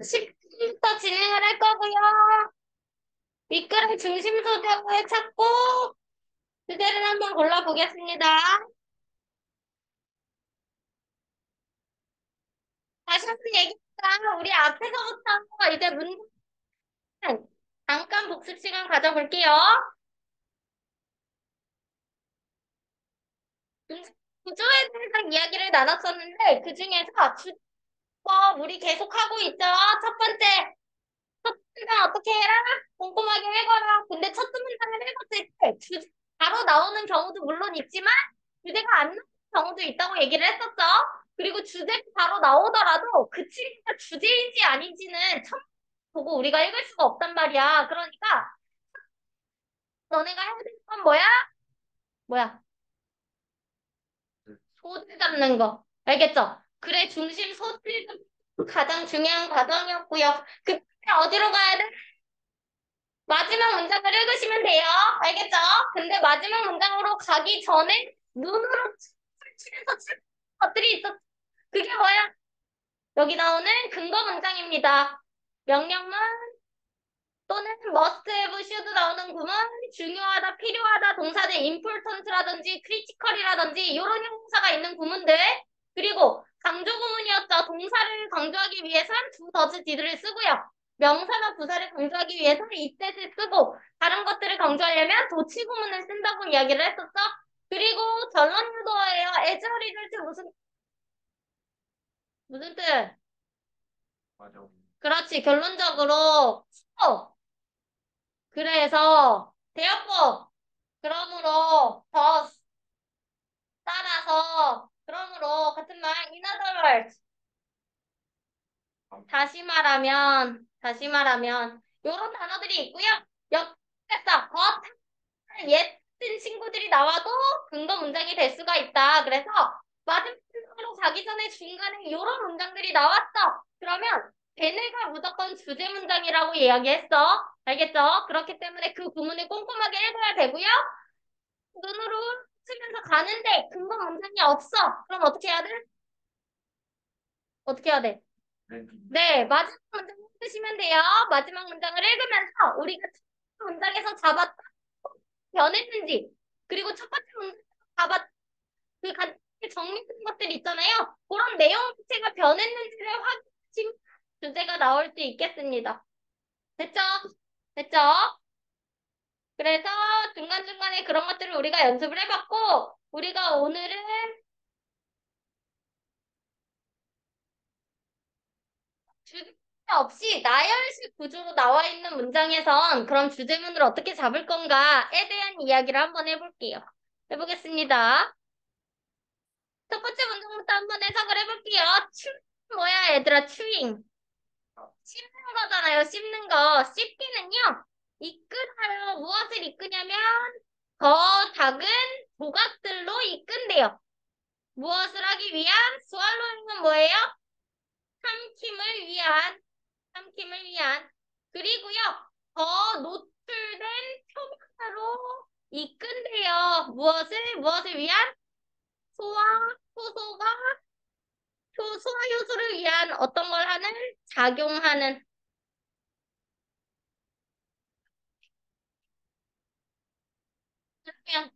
10부터 진행을 할 거고요. 미끄럼 중심 소재를 찾고 주제를 한번 골라보겠습니다. 다시 한번 얘기했다. 우리 앞에서부터 이제 문제는 잠깐 복습 시간 가져볼게요. 구조에 대해서 이야기를 나눴었는데 그 중에서 주법 우리 계속 하고 있죠. 첫 번째, 첫 문장 어떻게 해라? 꼼꼼하게 읽어라. 근데 첫 문장을 읽었을 때 주제 바로 나오는 경우도 물론 있지만 주제가 안 나오는 경우도 있다고 얘기를 했었죠. 그리고 주제가 바로 나오더라도 그 친구가 주제인지 아닌지는 처음 보고 우리가 읽을 수가 없단 말이야. 그러니까 너네가 해야 될 건 뭐야? 뭐야? 소질 잡는 거. 알겠죠? 그래, 중심 소질 가장 중요한 과정이었고요. 그때 어디로 가야 돼? 마지막 문장을 읽으시면 돼요. 알겠죠? 근데 마지막 문장으로 가기 전에 눈으로 치면서 칠 것들이 있었. 그게 뭐야? 여기 나오는 근거 문장입니다. 명령문 또는 must have, should 나오는 구문, 중요하다, 필요하다, 동사들 important라든지 critical이라든지 이런 형용사가 있는 구문들, 그리고 강조 구문이었죠. 동사를 강조하기 위해서는 do, does, did를 쓰고요. 명사나 부사를 강조하기 위해서는 it을 쓰고 다른 것들을 강조하려면 도치 구문을 쓴다고 이야기를 했었죠. 그리고 결론 유도어예요. as a result 무슨 뜻? 맞아. 그렇지. 결론적으로 그래서 대여법 그러므로 더 따라서 그러므로 같은 말 in other words 다시 말하면 요런 단어들이 있고요. 역에서 더 예쁜 친구들이 나와도 근거 문장이 될 수가 있다. 그래서 마지막으로 가기 전에 중간에 요런 문장들이 나왔어. 그러면 걔네가 무조건 주제 문장이라고 이야기했어. 알겠죠? 그렇기 때문에 그 구문을 꼼꼼하게 읽어야 되고요. 눈으로 치면서 가는데 근거 문장이 없어. 그럼 어떻게 해야 돼? 어떻게 해야 돼? 네, 마지막 문장 읽으시면 돼요. 마지막 문장을 읽으면서 우리가 첫 문장에서 잡았던 변했는지 그리고 첫 번째 문장에서 잡았 그 간단히 정리된 것들 있잖아요. 그런 내용 자체가 변했는지를 확인하시면 주제가 나올 수 있겠습니다. 됐죠? 됐죠? 그래서 중간중간에 그런 것들을 우리가 연습을 해봤고 우리가 오늘은 주제 없이 나열식 구조로 나와 있는 문장에선 그럼 주제문을 어떻게 잡을 건가에 대한 이야기를 한번 해볼게요. 해보겠습니다. 첫 번째 문장부터 한번 해석을 해볼게요. 뭐야, 얘들아, chewing. 씹는 거잖아요, 씹는 거. 씹기는요, 이끌어요. 무엇을 이끄냐면, 더 작은 조각들로 이끈대요. 무엇을 하기 위한? swallowing은 뭐예요? 삼킴을 위한. 삼킴을 위한. 그리고요, 더 노출된 표면으로 이끈대요. 무엇을 위한? 소화, 효소가, 소화 효소를 위한 어떤 걸 하는? 작용하는. 그러면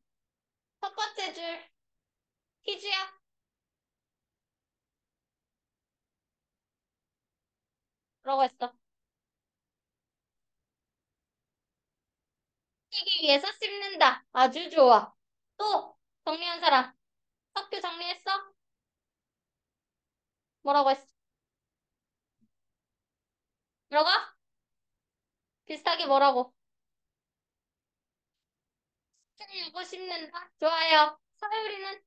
첫 번째 줄, 퀴즈야. 뭐라고 했어? 씹기 위해서 씹는다. 아주 좋아. 또, 정리한 사람. 학교 정리했어? 뭐라고 했어? 뭐라고? 비슷하게 뭐라고? 씹으려고 씹는다. 좋아요. 서유리는?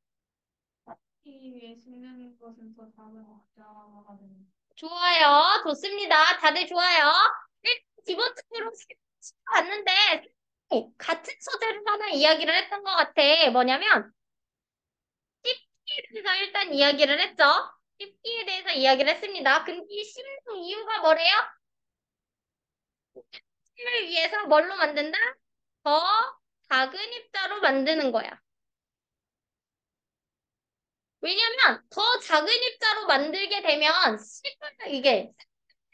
씹기 위해 씹는 것은 더 작은 확장화가 됩니다. 좋아요. 좋습니다. 다들 좋아요. 기본적으로 봤는데 같은 소재를 하나 이야기를 했던 것 같아. 뭐냐면 씹기에 대해서 일단 이야기를 했죠. 씹기에 대해서 이야기를 했습니다. 근데 이 씹는 이유가 뭐래요? 씹을 위해서 뭘로 만든다? 더 작은 입자로 만드는 거야. 왜냐면 더 작은 입자로 만들게 되면 이게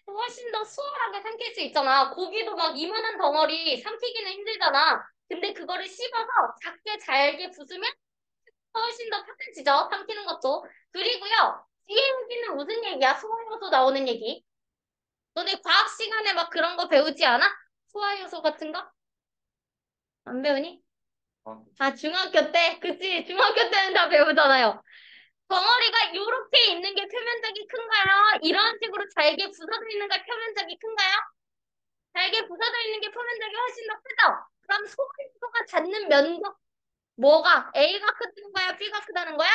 훨씬 더 수월하게 삼킬 수 있잖아. 고기도 막 이만한 덩어리 삼키기는 힘들잖아. 근데 그거를 씹어서 작게 잘게 부수면 훨씬 더 편해지죠. 삼키는 것도. 그리고요. 뒤에 얘기는 무슨 얘기야? 소화효소 나오는 얘기. 너네 과학 시간에 막 그런 거 배우지 않아? 소화효소 같은 거? 안 배우니? 아, 중학교 때? 그치? 중학교 때는 다 배우잖아요. 덩어리가 요렇게 있는 게 표면적이 큰가요? 이런 식으로 잘게 부서져 있는 게 표면적이 큰가요? 잘게 부서져 있는 게 표면적이 훨씬 더 크죠? 그럼 소화효소가 닿는 면적, 뭐가? A가 크다는 거야? B가 크다는 거야?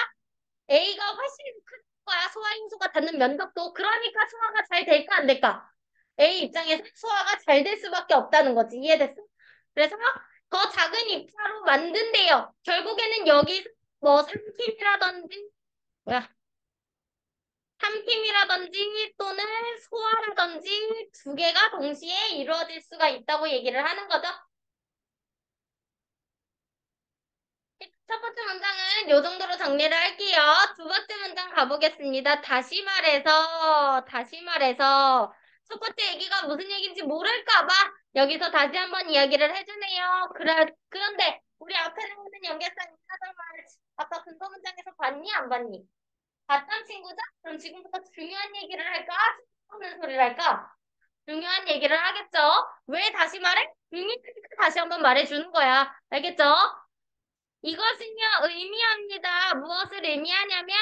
A가 훨씬 큰 거야. 소화 효소가 닿는 면적도. 그러니까 소화가 잘 될까 안 될까? A 입장에서 소화가 잘 될 수밖에 없다는 거지. 이해됐어? 그래서 더 작은 입자로 만든대요. 결국에는 여기 뭐 삼킴이라든지 뭐야? 삼킴이라든지 또는 소화라든지 두 개가 동시에 이루어질 수가 있다고 얘기를 하는 거죠. 첫 번째 문장은 요 정도로 정리를 할게요. 두 번째 문장 가보겠습니다. 다시 말해서, 첫 번째 얘기가 무슨 얘기인지 모를까 봐 여기서 다시 한번 이야기를 해주네요. 그런데 우리 앞에 나오는 연결성 인사절 말을 아까 근거 문장에서 봤니? 안 봤니? 봤던 친구죠? 그럼 지금부터 중요한 얘기를 할까? 쓸모없는 소리를 할까? 중요한 얘기를 하겠죠? 왜 다시 말해? 중요하니까 다시 한번 말해주는 거야. 알겠죠? 이것은요, 의미합니다. 무엇을 의미하냐면,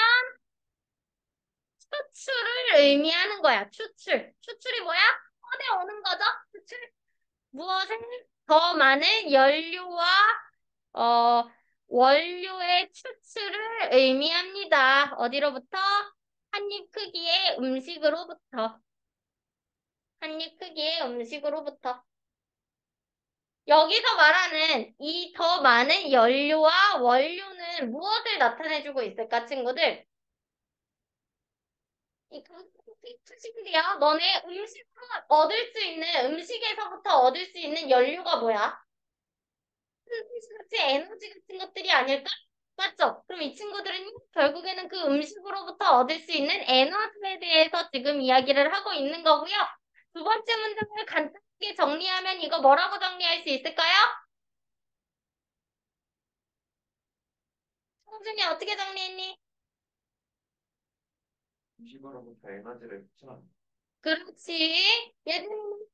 추출을 의미하는 거야. 추출. 추출이 뭐야? 꺼내 오는 거죠? 추출. 무엇을 더 많은 연료와, 어, 원료의 추출을 의미합니다. 어디로부터? 한입 크기의 음식으로부터. 한입 크기의 음식으로부터. 여기서 말하는 이 더 많은 연료와 원료는 무엇을 나타내주고 있을까, 친구들? 이 투식인데요. 너네 음식으로 얻을 수 있는, 음식에서부터 얻을 수 있는 연료가 뭐야? 같이 에너지 같은 것들이 아닐까? 맞죠? 그럼 이 친구들은 결국에는 그 음식으로부터 얻을 수 있는 에너지에 대해서 지금 이야기를 하고 있는 거고요. 두 번째 문장을 간단하게 정리하면 이거 뭐라고 정리할 수 있을까요? 성준이 어떻게 정리했니? 음식으로부터 에너지를 흡수한다. 그렇지. 얘들은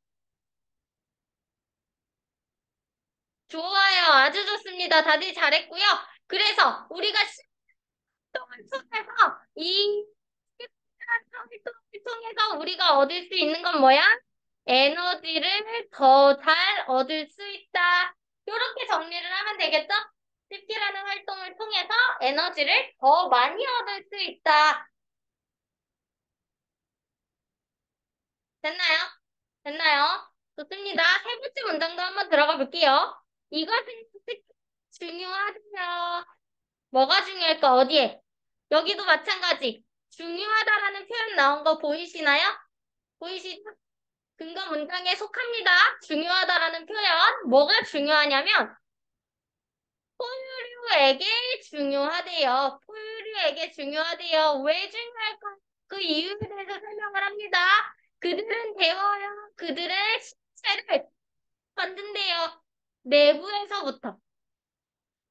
좋아요. 아주 좋습니다. 다들 잘했고요. 그래서 우리가 활동을 통해서 이 활동을 통해서 우리가 얻을 수 있는 건 뭐야? 에너지를 더 잘 얻을 수 있다. 이렇게 정리를 하면 되겠죠? 씹기라는 활동을 통해서 에너지를 더 많이 얻을 수 있다. 됐나요? 됐나요? 좋습니다. 세 번째 문장도 한번 들어가 볼게요. 이것은 특히 중요하대요. 뭐가 중요할까? 어디에? 여기도 마찬가지. 중요하다라는 표현 나온 거 보이시나요? 보이시죠? 근거 문장에 속합니다. 중요하다라는 표현. 뭐가 중요하냐면 포유류에게 중요하대요. 포유류에게 중요하대요. 왜 중요할까? 그 이유에 대해서 설명을 합니다. 그들은 데워요. 그들의 신체를 만든대요. 내부에서부터.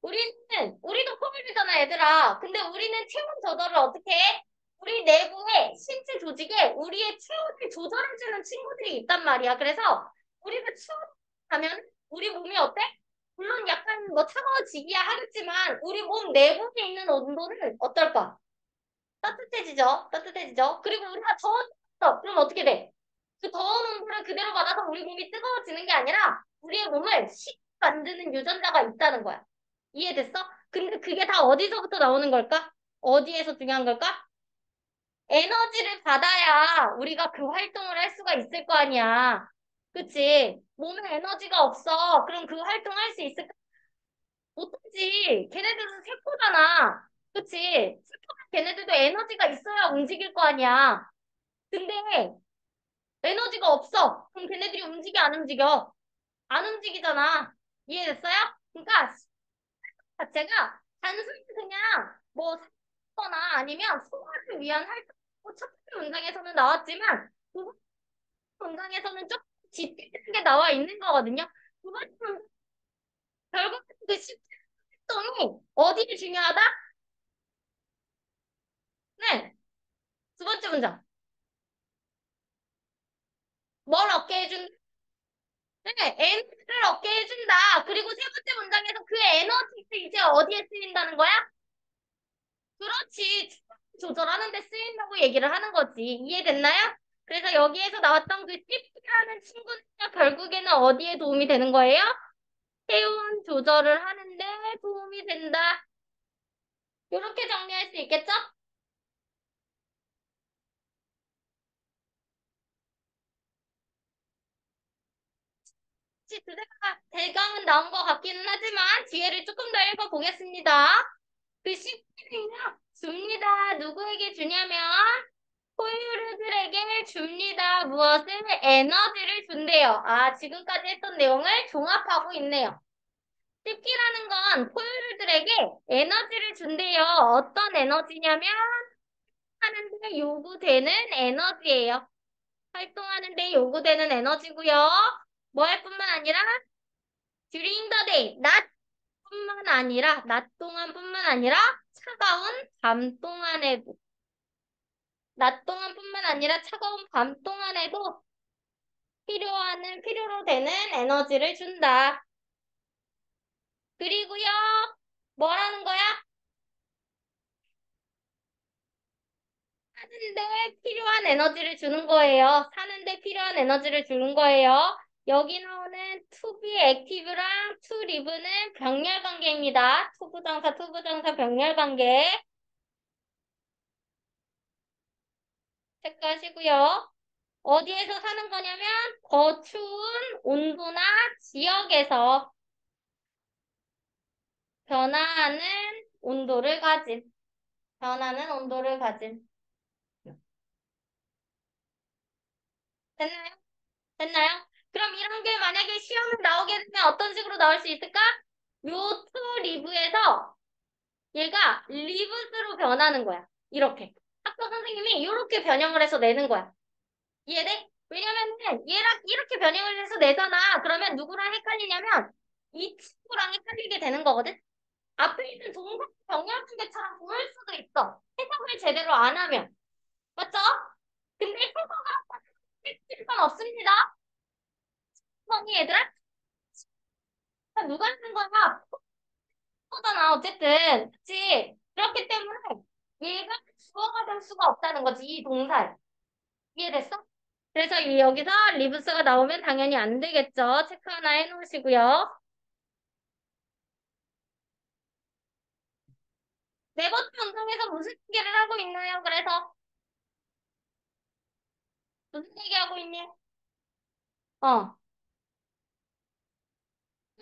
우리도 포유류잖아, 얘들아. 근데 우리는 체온 조절을 어떻게 해? 우리 내부에, 신체 조직에 우리의 체온을 조절해주는 친구들이 있단 말이야. 그래서 우리가 추우면 우리 몸이 어때? 물론 약간 뭐 차가워지기야 하겠지만 우리 몸 내부에 있는 온도는 어떨까? 따뜻해지죠? 따뜻해지죠? 그리고 우리가 더웠어. 그럼 어떻게 돼? 그 더운 온도를 그대로 받아서 우리 몸이 뜨거워지는 게 아니라 우리의 몸을 식게 만드는 유전자가 있다는 거야. 이해됐어? 근데 그게 다 어디서부터 나오는 걸까? 어디에서 중요한 걸까? 에너지를 받아야 우리가 그 활동을 할 수가 있을 거 아니야. 그치? 몸에 에너지가 없어. 그럼 그 활동할 수 있을까? 못하지. 걔네들은 세포잖아. 그치? 세포가 걔네들도 에너지가 있어야 움직일 거 아니야. 근데 에너지가 없어. 그럼 걔네들이 움직여, 안 움직여? 안 움직이잖아. 이해됐어요? 그러니까 자체가 단순히 그냥 뭐 거나 아니면 소화를 위한 활동, 첫 번째 문장에서는 나왔지만 두 번째 문장에서는 조금 짙게 나와 있는 거거든요. 두 번째 문장 결국 그 시점이 어디에 중요하다? 네, 두 번째 문장. 뭘 얻게 해준? 네, 에너지를 얻게 해준다. 그리고 세 번째 문장에서 그 에너지가 이제 어디에 쓰인다는 거야? 그렇지. 조절하는 데 쓰인다고 얘기를 하는 거지. 이해됐나요? 그래서 여기에서 나왔던 그 C라는 친구는 결국에는 어디에 도움이 되는 거예요? 체온 조절을 하는데 도움이 된다. 이렇게 정리할 수 있겠죠? 혹시 주제가 대강은 나온 것 같기는 하지만 뒤에를 조금 더 읽어보겠습니다. 그 C는요, 줍니다. 누구에게 주냐면 포유류들에게 줍니다. 무엇을? 에너지를 준대요. 아, 지금까지 했던 내용을 종합하고 있네요. 씹기라는 건 포유류들에게 에너지를 준대요. 어떤 에너지냐면 하는데 요구되는 에너지예요. 활동하는데 요구되는 에너지고요. 뭐 할 뿐만 아니라 during the day, 낮뿐만 아니라 낮 동안뿐만 아니라 차가운 밤 동안에도 낮 동안뿐만 아니라 차가운 밤 동안에도 필요로 되는 에너지를 준다. 그리고요, 뭐라는 거야? 사는데 필요한 에너지를 주는 거예요. 사는데 필요한 에너지를 주는 거예요. 여기 나오는 to be active랑 to live는 병렬 관계입니다. 투부정사 병렬 관계 체크하시고요. 어디에서 사는 거냐면 더 추운 온도나 지역에서 변화하는 온도를 가진 변하는 온도를 가진 됐나요? 됐나요? 그럼 이런 게 만약에 시험에 나오게 되면 어떤 식으로 나올 수 있을까? 요 to live에서 얘가 lives로 변하는 거야. 이렇게. 학교 선생님이 이렇게 변형을 해서 내는 거야. 이해돼? 왜냐면은 얘랑 이렇게 변형을 해서 내잖아. 그러면 누구랑 헷갈리냐면 이 친구랑 헷갈리게 되는 거거든. 앞에 있는 동사 병렬분계처럼 보일 수도 있어. 해석을 제대로 안 하면. 맞죠? 근데 해석을 할 필요는 없습니다. 선이 얘들아? 누가 하는 거야? 거잖아, 어쨌든. 그치? 그렇기 때문에 얘가 주어가 될 수가 없다는 거지, 이 동사에. 이해됐어? 그래서 여기서 리브스가 나오면 당연히 안 되겠죠. 체크 하나 해놓으시고요. 네 번째 문장에서 무슨 얘기를 하고 있나요? 그래서 무슨 얘기하고 있니? 어,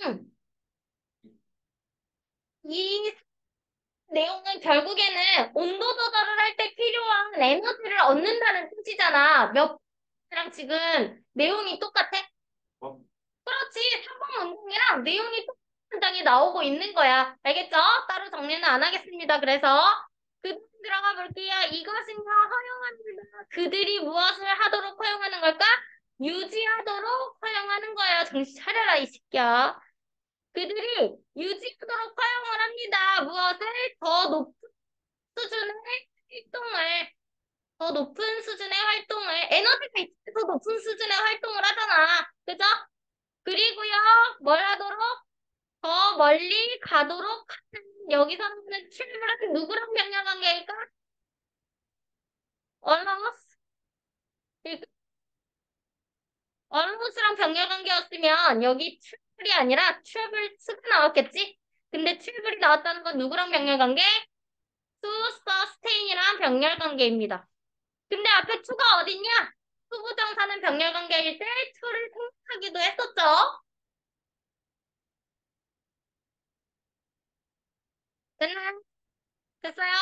응. 이 내용은 결국에는 온도 조절을 할 때 필요한 에너지를 얻는다는 뜻이잖아. 몇 번이랑 지금 내용이 똑같아? 그렇지. 3번 문장이랑 내용이 똑같은 문장이 나오고 있는 거야. 알겠죠? 따로 정리는 안 하겠습니다. 그래서 그 들어가 볼게요. 이것은요, 허용합니다. 그들이 무엇을 하도록 허용하는 걸까? 유지하도록 허용하는 거예요. 정신 차려라, 이 새끼야. 그들이 유지하도록 허용을 합니다. 무엇을? 수준의 활동을, 더 높은 수준의 활동을, 에너지가 있어서 높은 수준의 활동을 하잖아. 그죠? 그리고요, 뭘 하도록? 더 멀리 가도록 하는, 여기서는 출발은 누구랑 병렬 관계일까? almost, almost랑 병렬 관계였으면 여기 출발이 아니라 travels가 나왔겠지? 근데 출발이 나왔다는 건 누구랑 병렬 관계? to sustain이랑 병렬 관계입니다. 근데 앞에 to가 어딨냐? 투부정사는 병렬 관계일 때 to를 생각하기도 했었죠. 됐나요? 됐어요?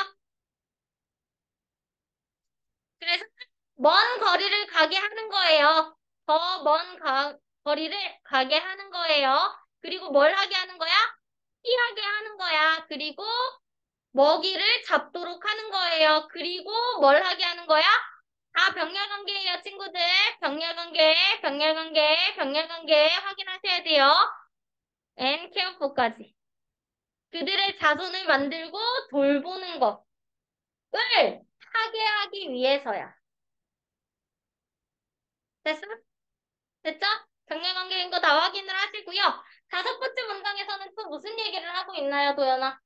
그래서 먼 거리를 가게 하는 거예요. 더 거리를 가게 하는 거예요. 그리고 뭘 하게 하는 거야? 피하게 하는 거야. 그리고 먹이를 잡도록 하는 거예요. 그리고 뭘 하게 하는 거야? 다 병렬관계예요, 친구들. 병렬관계, 병렬관계, 병렬관계 확인하셔야 돼요. and careful까지. 그들의 자손을 만들고 돌보는 것을 하게 하기 위해서야. 됐어? 됐죠? 병렬관계인 거 다 확인을 하시고요. 다섯 번째 문장에서는 또 무슨 얘기를 하고 있나요, 도연아?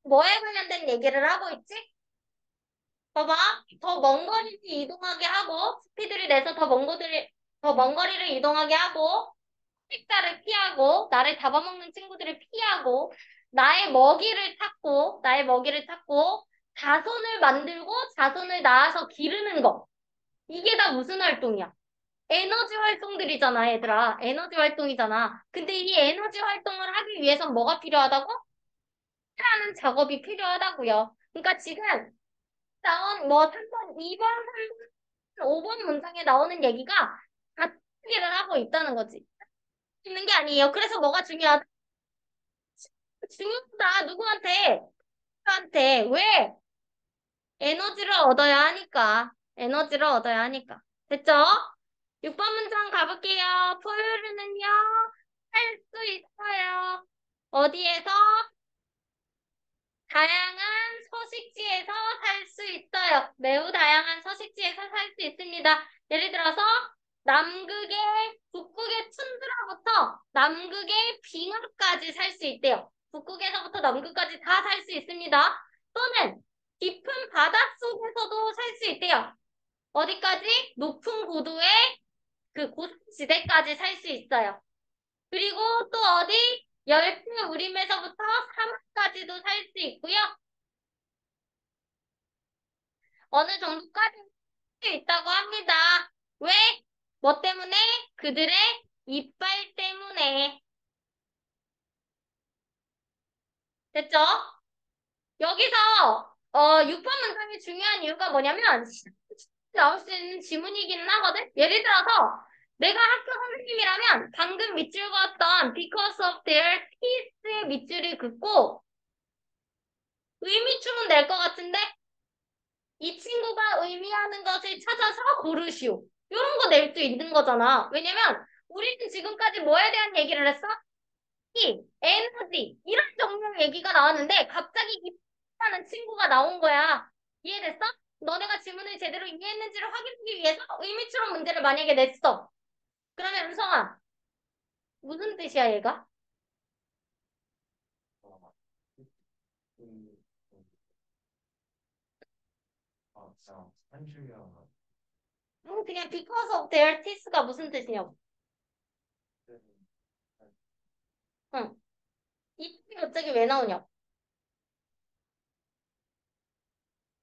뭐에 관련된 얘기를 하고 있지? 봐봐. 더 먼 거리를 이동하게 하고, 스피드를 내서 더 먼 거리를 이동하게 하고, 식사를 피하고, 나를 잡아먹는 친구들을 피하고, 나의 먹이를 찾고, 자손을 만들고, 자손을 낳아서 기르는 거. 이게 다 무슨 활동이야? 에너지 활동들이잖아, 얘들아. 에너지 활동이잖아. 근데 이 에너지 활동을 하기 위해선 뭐가 필요하다고? 하는 작업이 필요하다고요. 그러니까 지금 나온 뭐 3번, 2번, 3번, 5번 문장에 나오는 얘기가 같은 얘기를 하고 있다는 거지. 있는 게 아니에요. 그래서 뭐가 중요하다? 중요하다. 누구한테? 누구한테? 왜? 에너지를 얻어야 하니까. 에너지를 얻어야 하니까. 됐죠? 6번 문장 가볼게요. 포유류는요, 할 수 있어요. 어디에서? 다양한 서식지에서 살 수 있어요. 매우 다양한 서식지에서 살 수 있습니다. 예를 들어서 북극의 툰드라부터 남극의 빙하까지 살 수 있대요. 북극에서부터 남극까지 다 살 수 있습니다. 또는 깊은 바닷속에서도 살 수 있대요. 어디까지? 높은 고도의 그 고산지대까지 살 수 있어요. 그리고 또 어디? 열대 우림에서부터 사막까지도 살 수 있고요. 어느 정도까지 할 수 있다고 합니다. 왜? 뭐 때문에? 그들의 이빨 때문에. 됐죠? 여기서 6번 문장이 중요한 이유가 뭐냐면 나올 수 있는 지문이기는 하거든. 예를 들어서 내가 학교 선생님이라면 방금 밑줄 그었던 because of their teeth의 밑줄을 긋고 의미춤은 낼 것 같은데 이 친구가 의미하는 것을 찾아서 고르시오. 이런 거 낼 수 있는 거잖아. 왜냐면 우리는 지금까지 뭐에 대한 얘기를 했어? 에너지 이런 종류 얘기가 나왔는데 갑자기 하는 친구가 나온 거야. 이해됐어? 너네가 질문을 제대로 이해했는지를 확인하기 위해서 의미추론 문제를 만약에 냈어. 그러면 은성아 무슨 뜻이야 얘가? 그냥 because of their teeth가 무슨 뜻이냐고. 응. 이 뜻이 갑자기 왜 나오냐고.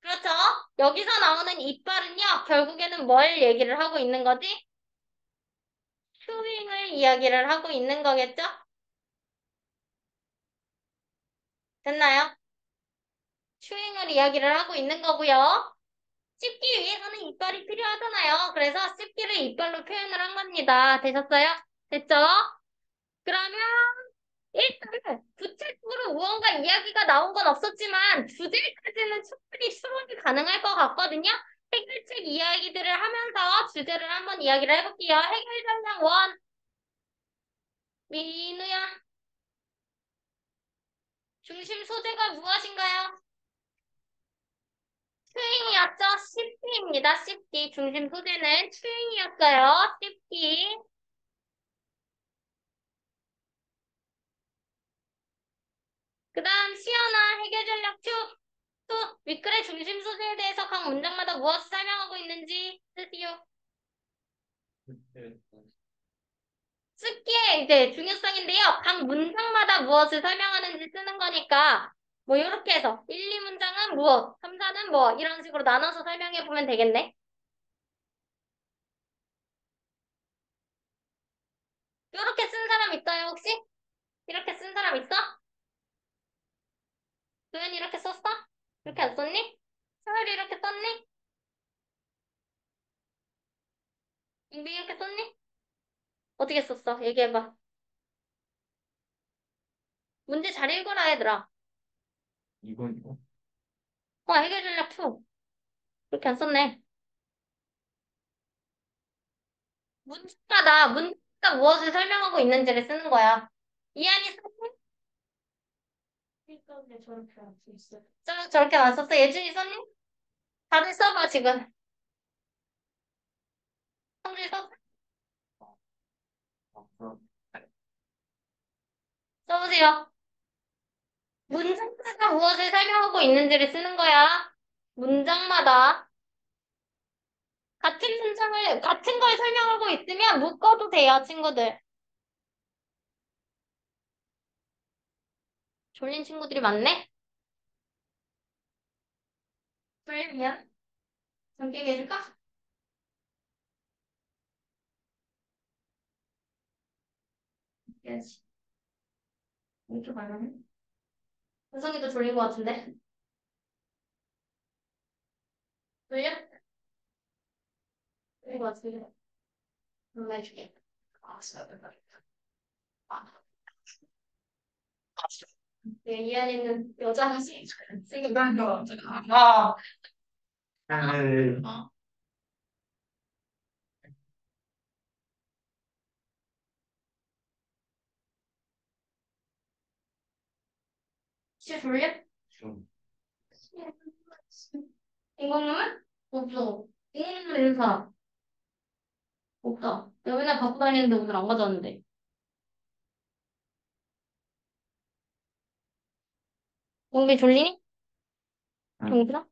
그렇죠? 여기서 나오는 이빨은요, 결국에는 뭘 얘기를 하고 있는 거지? 슈윙을 이야기를 하고 있는 거겠죠? 됐나요? 슈윙을 이야기를 하고 있는 거고요. 씹기 위해서는 이빨이 필요하잖아요. 그래서 씹기를 이빨로 표현을 한 겁니다. 되셨어요? 됐죠? 그러면 일단 구체적으로 무언가 이야기가 나온 건 없었지만 주제까지는 충분히 추론이 가능할 것 같거든요. 해결책 이야기들을 하면서 주제를 한번 이야기를 해볼게요. 해결 전략 1. 민우야, 중심 소재가 무엇인가요? 추잉이었죠? 씹기입니다. 씹기. 중심 소재는 추잉이었어요. 씹기. 그 다음 시연아 해결 전략 2. 또 윗글의 중심 소재에 대해서 각 문장마다 무엇을 설명하고 있는지 쓰시오. 습기의 이제 중요성인데요. 각 문장마다 무엇을 설명하는지 쓰는 거니까 뭐 이렇게 해서 1, 2문장은 무엇, 3, 4는 뭐 이런 식으로 나눠서 설명해 보면 되겠네. 이렇게 쓴 사람 있어요, 혹시? 이렇게 쓴 사람 있어? 도현이 이렇게 썼어? 이렇게 안 썼니? 서열이 이렇게 썼니? 인비 이렇게 썼니? 어떻게 썼어? 얘기해봐. 문제 잘 읽어라, 얘들아. 이거 해결 전략 2. 그렇게 안 썼네. 문제가 무엇을 설명하고 있는지를 쓰는 거야. 이해하니? 저렇게 안 썼어? 예준이 썼니? 다들 써봐, 지금. 성질 써? 써보세요. 문장마다 무엇을 설명하고 있는지를 쓰는 거야. 문장마다. 같은 걸 설명하고 있으면 묶어도 돼요, 친구들. 졸린 친구들이 많네? 졸리면? 잠기게 해줄까? 해야지. 이렇게 말하면? 우성이도 졸린 것 같은데? 졸려? 졸린 것 같은데? 해줄게. 아, 네, 이한이는 여자지. 지금 아, 어. 혹시 졸려? 이거는? 없어. 이거는 있는 사람. 없다. 내가 맨날 갖고 다니는데 오늘 안 가져왔는데. 공기 졸리니? 정준아?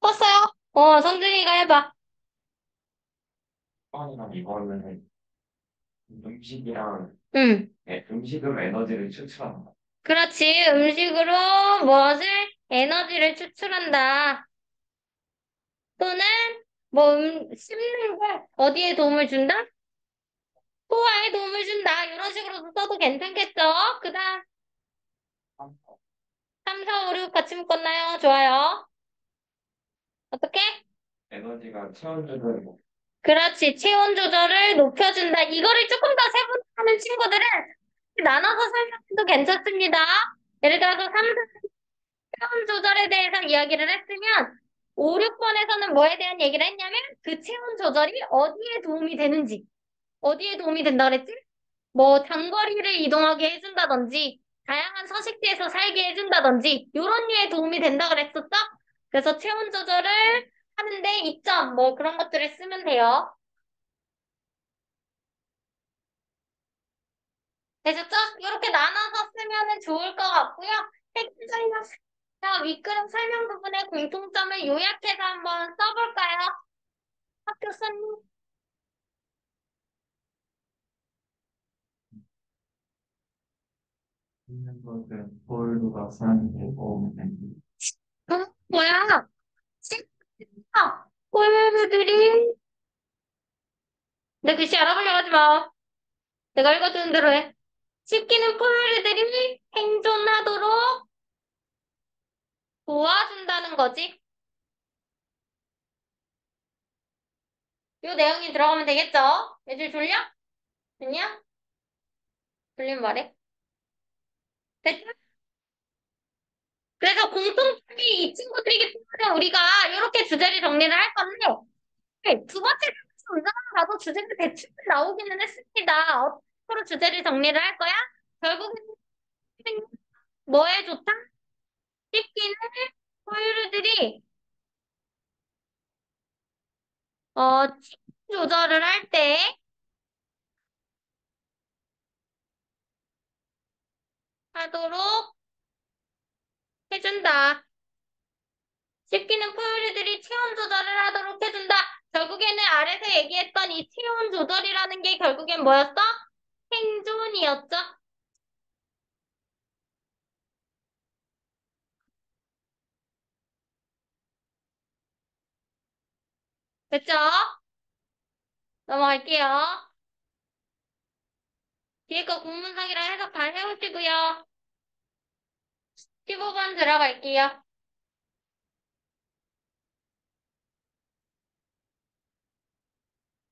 껐어요? 성준이가 해봐. 빵이랑 이거는 음식이랑 응. 음식으로 에너지를 추출한다. 그렇지. 음식으로 무엇을? 에너지를 추출한다. 또는 씹는 거 어디에 도움을 준다? 소화에 도움을 준다. 이런 식으로 써도 괜찮겠죠? 그 다음 3, 4, 5, 6 같이 묶었나요? 좋아요. 어떻게? 에너지가 체온 조절이고. 그렇지. 체온 조절을 높여준다. 이거를 조금 더 세분화하는 친구들은 나눠서 설명해도 괜찮습니다. 예를 들어서 3, 4 체온 조절에 대해서 이야기를 했으면 5, 6번에서는 뭐에 대한 얘기를 했냐면 그 체온 조절이 어디에 도움이 되는지. 어디에 도움이 된다 그랬지? 뭐 장거리를 이동하게 해준다든지 다양한 서식지에서 살게 해준다든지 이런 류에 도움이 된다 그랬었어? 그래서 체온 조절을 하는데 이점 뭐 그런 것들을 쓰면 돼요. 되셨죠? 이렇게 나눠서 쓰면 좋을 것 같고요. 핵심적인 윗그림 설명 부분의 공통점을 요약해서 한번 써볼까요? 학교 선생님. 있는 것은 볼루가 사는되고 뭐야? 꼴들이 내 글씨 알아보려고 하지 마. 내가 읽어주는 대로 해. 씹기는 포유류들이 생존하도록 도와준다는 거지. 요 내용이 들어가면 되겠죠? 얘들 졸려? 됐냐? 졸리면 말해. 됐죠? 그래서 공통점이 이 친구들이기 때문에 우리가 이렇게 주제를 정리를 할 건데, 두 번째 문장을 봐도 주제가 대충 나오기는 했습니다. 어떻게 주제를 정리를 할 거야? 결국엔 뭐에 좋다? 씹기는 포유류들이 침 조절을 할 때 하도록 해준다. 씹기는 포유류들이 체온 조절을 하도록 해준다. 결국에는 아래 세 얘기했던 이 체온 조절이라는 게 결국엔 뭐였어? 생존이었죠? 됐죠? 넘어갈게요. 뒤에 거 국문상이라 해석 잘 해오시고요. 15번 들어갈게요.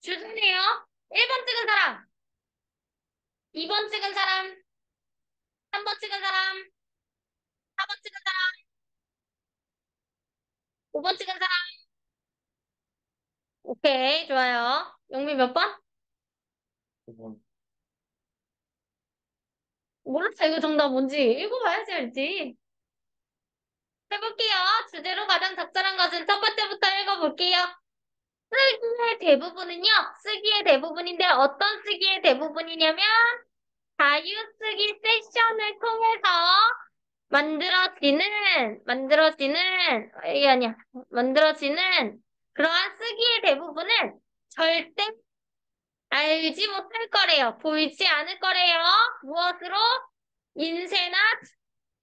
주제네요. 1번 찍은 사람, 2번 찍은 사람, 3번 찍은 사람, 4번 찍은 사람, 5번 찍은 사람. 오케이, 좋아요. 영미 몇 번? 그건 몰랐어, 이거 정답 뭔지. 읽어봐야지 알지. 해볼게요. 주제로 가장 적절한 것은 첫 번째부터 읽어볼게요. 쓰기의 대부분은요, 쓰기의 대부분인데 어떤 쓰기의 대부분이냐면, 자유쓰기 세션을 통해서 이게 아니야. 만들어지는 그러한 쓰기의 대부분은 절대 알지 못할 거래요. 보이지 않을 거래요. 무엇으로? 인쇄나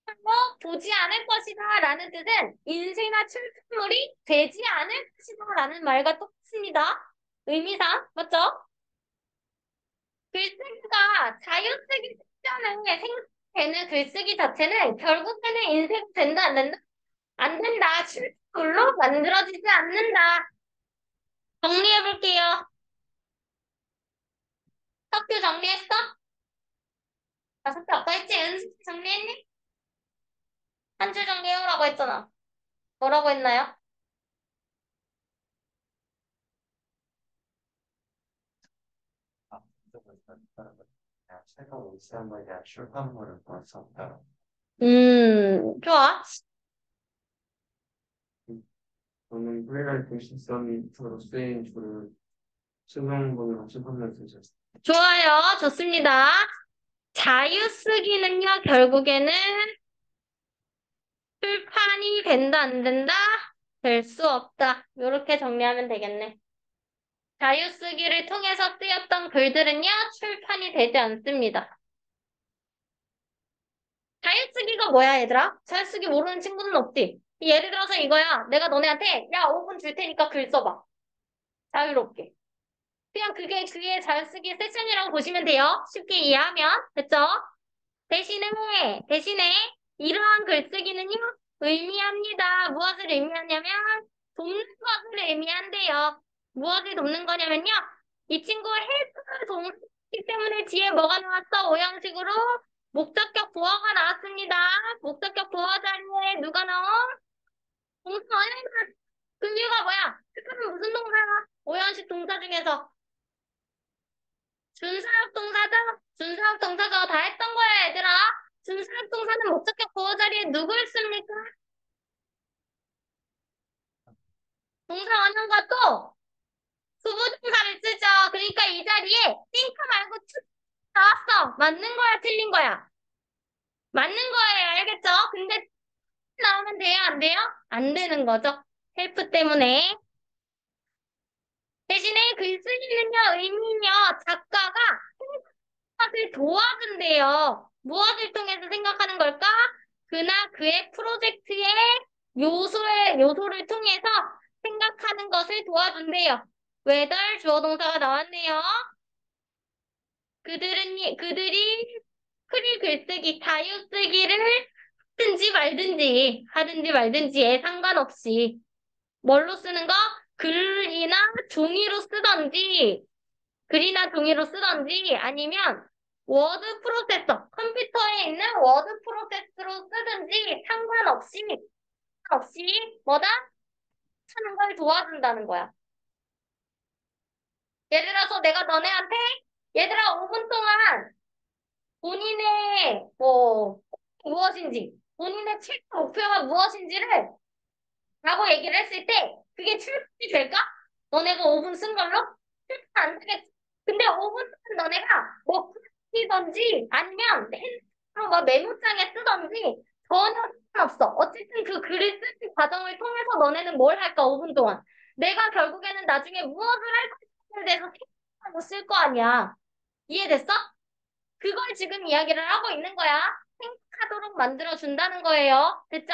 출판으로 보지 않을 것이다 라는 뜻은 인쇄나 출판물이 되지 않을 것이다 라는 말과 똑같습니다. 의미상, 맞죠? 글쓰기가 자유쓰기 섹션에 생성되는 글쓰기 자체는 결국에는 인쇄가 된다, 안 된다? 안 된다. 출판물로 만들어지지 않는다. 정리해볼게요. 석규 정리했어? 아, 석규 아까 했지? 은수 정리했니? 한 줄 정리해오라고 했잖아. 뭐라고 했나요? 앞쪽을 썼다는 건 그냥 새가 울산 거냐 출판물을 썼다. 좋아. 저는 회를 글씨성이 주로 쓰인 줄을 수명본으로 수분을 쓰셨어요. 좋아요. 좋습니다. 자유쓰기는요, 결국에는 출판이 된다, 안 된다? 될 수 없다. 이렇게 정리하면 되겠네. 자유쓰기를 통해서 쓰였던 글들은요, 출판이 되지 않습니다. 자유쓰기가 뭐야, 얘들아? 자유쓰기 모르는 친구는 없지? 예를 들어서 이거야. 내가 너네한테, 야, 5분 줄 테니까 글 써봐. 자유롭게. 그냥 그게 자유쓰기 세션이라고 보시면 돼요. 쉽게 이해하면. 됐죠? 대신에, 이러한 글쓰기는요, 의미합니다. 무엇을 의미하냐면, 돕는 것을 의미한대요. 무엇을 돕는 거냐면요, 이 친구 헬프 동사이기 때문에 뒤에 뭐가 나왔어? 오형식으로 목적격 보어가 나왔습니다. 목적격 보어 자리에 누가 나온? 동사 원형사. 그 이유가 뭐야? 헬프는 무슨 동사야? 오형식 동사 중에서. 준사역 동사죠? 준사역 동사가 다 했던 거야, 얘들아. 준사역 동사는 목적격 보호 자리에 누굴 씁니까? 동사 원형과 또 수부동사를 쓰죠. 그러니까 이 자리에 think 말고 to 나왔어. 맞는 거야, 틀린 거야? 맞는 거예요, 알겠죠? 근데 나오면 돼요, 안 돼요? 안 되는 거죠. 헬프 때문에. 대신에 글쓰기는요, 의미는요, 작가가 생각을 도와준대요. 무엇을 통해서 생각하는 걸까? 그나 그의 프로젝트의 요소를 통해서 생각하는 것을 도와준대요. whether 주어 동사가 나왔네요. 그들이 프리 글쓰기, 자유쓰기를 하든지 말든지에 상관없이 뭘로 쓰는 거? 글이나 종이로 쓰던지 글이나 종이로 쓰던지 아니면 워드 프로세서, 컴퓨터에 있는 워드 프로세서로 쓰든지 상관없이 뭐다? 하는 걸 도와준다는 거야. 예를 들어서 내가 너네한테 얘들아 5분 동안 본인의 본인의 최종 목표가 무엇인지를 라고 얘기를 했을 때 그게 출판이 될까? 너네가 5분 쓴 걸로? 출판 안 되겠지. 근데 5분 동안 너네가 뭐 쓰던지 아니면 핸드폰으로 뭐 메모장에 쓰던지 전혀 상관없어. 어쨌든 그 글을 쓰는 과정을 통해서 너네는 뭘 할까? 5분 동안. 내가 결국에는 나중에 무엇을 할 거야? 대해서 생각하고 쓸 거 아니야. 이해됐어? 그걸 지금 이야기를 하고 있는 거야. 생각하도록 만들어준다는 거예요. 됐죠?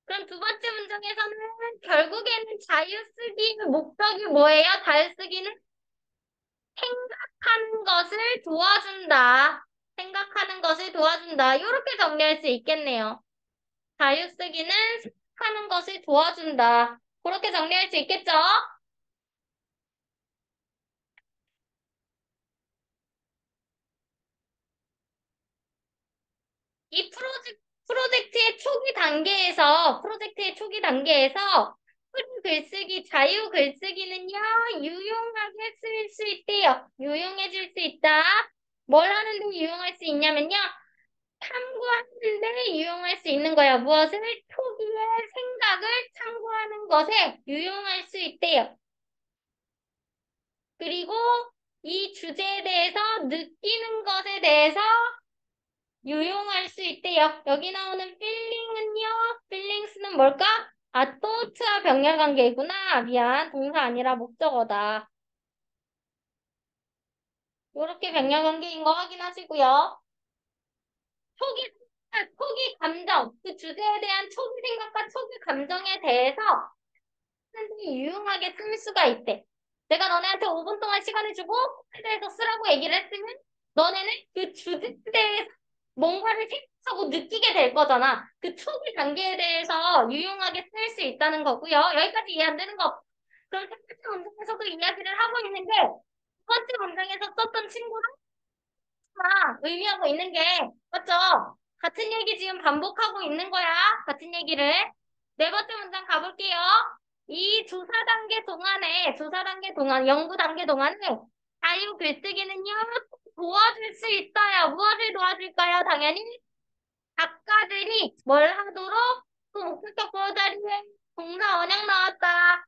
그럼 두 번째 문장에서는 결국에는 자유쓰기의 목적이 뭐예요? 자유쓰기는 생각하는 것을 도와준다. 생각하는 것을 도와준다. 이렇게 정리할 수 있겠네요. 자유쓰기는 생각하는 것을 도와준다. 그렇게 정리할 수 있겠죠? 이 프로젝트의 초기 단계에서 흐름 글쓰기, 자유 글쓰기는요, 유용하게 쓸 수 있대요. 유용해질 수 있다. 뭘 하는데 유용할 수 있냐면요, 참고하는데 유용할 수 있는 거야. 무엇을? 초기의 생각을 참고하는 것에 유용할 수 있대요. 그리고 이 주제에 대해서 느끼는 것에 대해서 유용할 수 있대요. 여기 나오는 feeling은요, feelings는 뭘까? 아, thought와 병렬 관계이구나. 미안, 동사 아니라 목적어다. 이렇게 병렬 관계인 거 확인하시고요. 초기, 초기 감정, 그 주제에 대한 초기 생각과 초기 감정에 대해서 유용하게 쓸 수가 있대. 내가 너네한테 5분 동안 시간을 주고 그에 대해서 쓰라고 얘기를 했으면 너네는 그 주제에 대해서 뭔가를 생각하고 느끼게 될 거잖아. 그 초기 단계에 대해서 유용하게 쓸 수 있다는 거고요. 여기까지 이해 안 되는 거. 그럼 첫 번째 문장에서도 이야기를 하고 있는데 두 번째 문장에서 썼던 친구랑 의미하고 있는 게 맞죠? 같은 얘기 지금 반복하고 있는 거야. 같은 얘기를. 네 번째 문장 가볼게요. 이 조사 단계 동안, 연구 단계 동안에 자유 글쓰기는요, 도와줄 수 있어요. 무엇을 도와줄까요? 당연히 작가들이 뭘 하도록 그 목적격 보호 자리에 동사 원형 나왔다.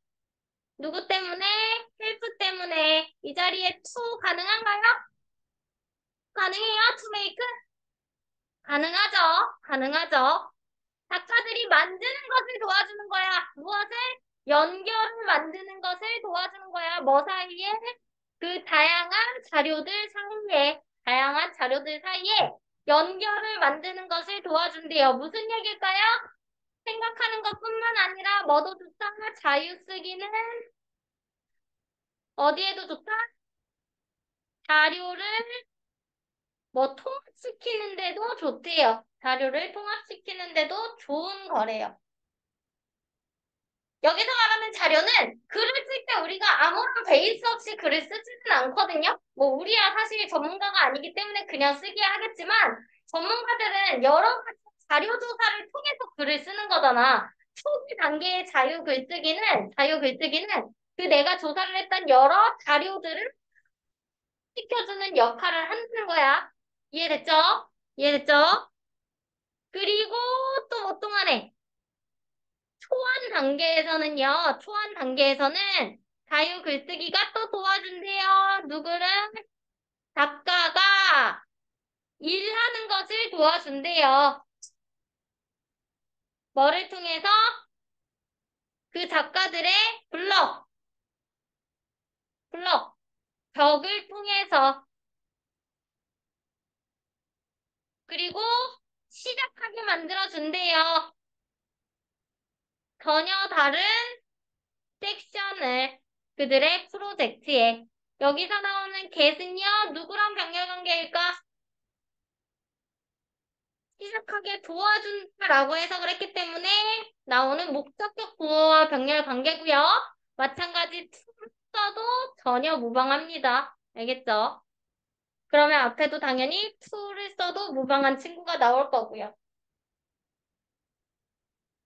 누구 때문에? 헬프 때문에. 이 자리에 to 가능한가요? 가능해요? to make? 가능하죠. 가능하죠. 작가들이 만드는 것을 도와주는 거야. 무엇을? 연결을 만드는 것을 도와주는 거야. 뭐 사이에? 그 다양한 자료들 사이에 연결을 만드는 것을 도와준대요. 무슨 얘기일까요? 생각하는 것뿐만 아니라 뭐도 좋다? 자유 쓰기는 어디에도 좋다? 자료를 뭐 통합시키는데도 좋대요. 자료를 통합시키는데도 좋은 거래요. 여기서 말하는 자료는 글을 쓸 때 우리가 아무런 베이스 없이 글을 쓰지는 않거든요. 뭐 우리야 사실 전문가가 아니기 때문에 그냥 쓰게 하겠지만 전문가들은 여러 가지 자료 조사를 통해서 글을 쓰는 거잖아. 초기 단계의 자유 글쓰기는 그 내가 조사를 했던 여러 자료들을 시켜주는 역할을 하는 거야. 이해됐죠? 이해됐죠? 그리고 또 뭐 동안에 초안 단계에서는 자유 글쓰기가 또 도와준대요. 누구를? 작가가 일하는 것을 도와준대요. 뭐를 통해서? 그 작가들의 블럭, 블럭, 벽을 통해서. 그리고 시작하게 만들어준대요. 전혀 다른 섹션을 그들의 프로젝트에. 여기서 나오는 get은요, 누구랑 병렬 관계일까? 시작하게 도와준다라고 해석을 했기 때문에 나오는 목적격 보어와 병렬 관계고요. 마찬가지 to를 써도 전혀 무방합니다. 알겠죠? 그러면 앞에도 당연히 to를 써도 무방한 친구가 나올 거고요.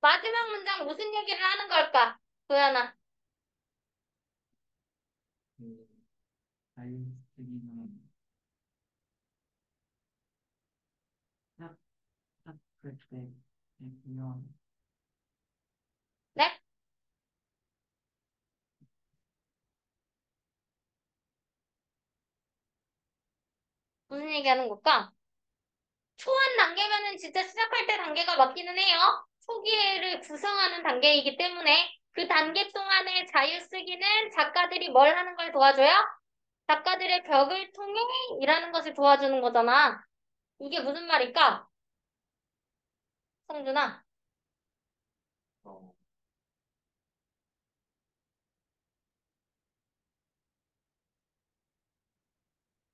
마지막 문장 무슨 얘기를 하는 걸까? 도연아. 그 자유쓰기는 딱, 딱 그때 보면 네? 무슨 얘기하는 걸까? 초안 단계면은 진짜 시작할 때 단계가 맞기는 해요. 초기를 구성하는 단계이기 때문에. 그 단계 동안의 자유 쓰기는 작가들이 뭘 하는 걸 도와줘요? 작가들의 벽을 통해 일하는 것을 도와주는 거잖아. 이게 무슨 말일까? 성준아. 어,